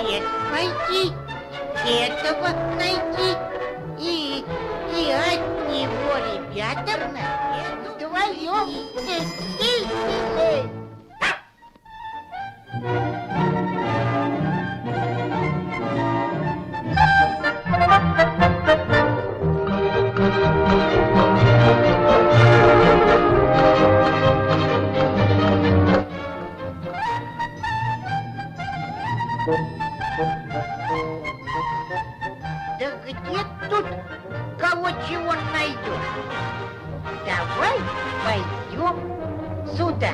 дворец пойти, этого найти и от него ребятам вдвоем. Да где тут кого чего найдешь? Давай пойдем сюда.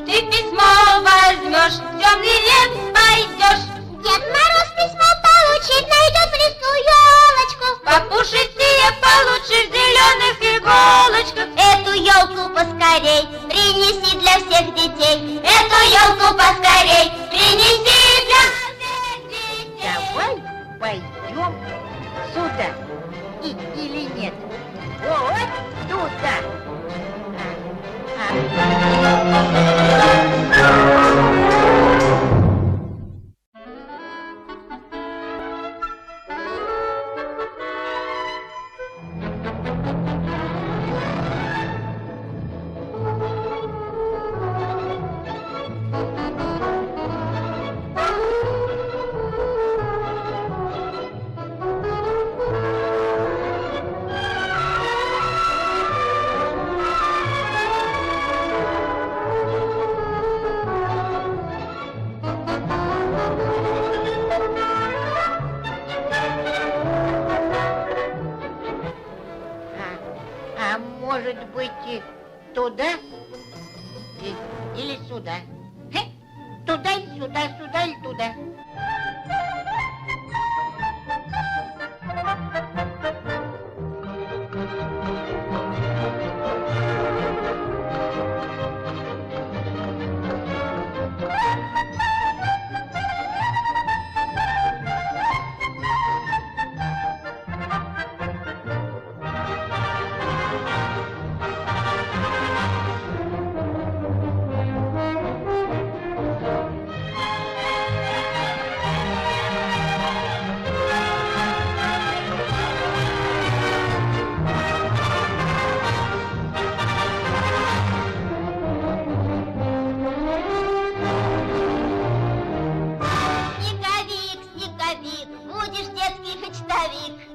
Ты письмо возьмешь, в темный лес пойдешь. Дед Мороз письмо получит, найдет в лесу елочку. Покушать себе получишь зеленых иголочков. Эту елку поскорей принеси для всех детей. Эту елку поскорей принеси для всех детей. Давай пойдем сюда. Или нет? Вот туда. Может быть, туда или сюда? Туда и сюда, сюда и туда.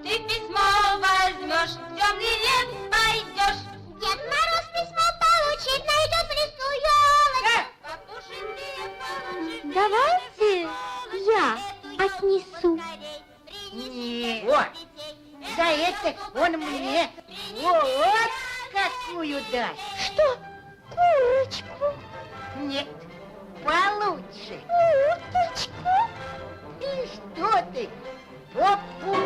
Ты письмо возьмешь, в темный лес пойдешь. Дед Мороз письмо получит, найдет в лесу елочку. Давайте я отнесу. Не, вот. Да это он мне вот какую даст. Что? Курочку? Нет, получше. Уточку? И что ты? Попу.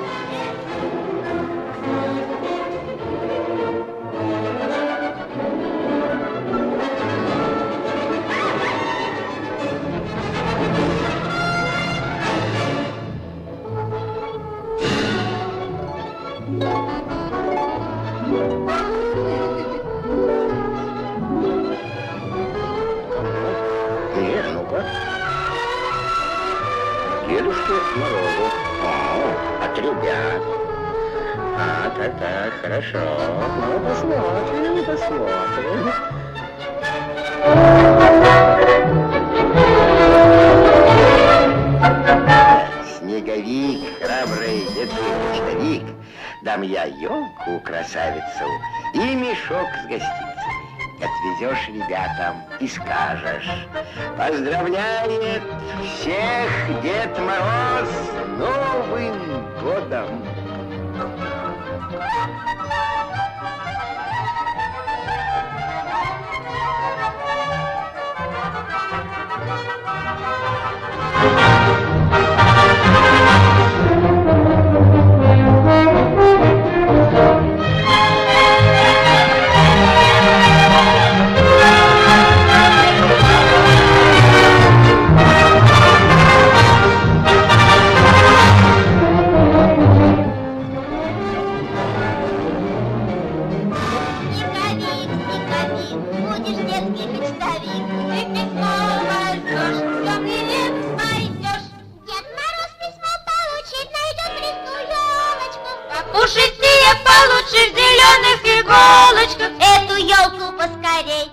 Дедушке Морозу. От ребят. Так, хорошо. Ну, посмотрим. Снеговик, храбрый детский-почтовик, дам я елку красавицу и мешок с гостинцами. Отвезешь ребятам и скажешь: поздравляет всех Дед Мороз с Новым годом! снеговик. Ты письмо возьмешь, в темный лес пойдешь. Дед Мороз письмо получит, найдет в лесу елочку. Покушать себе получишь зеленых иголочках. Эту елку поскорей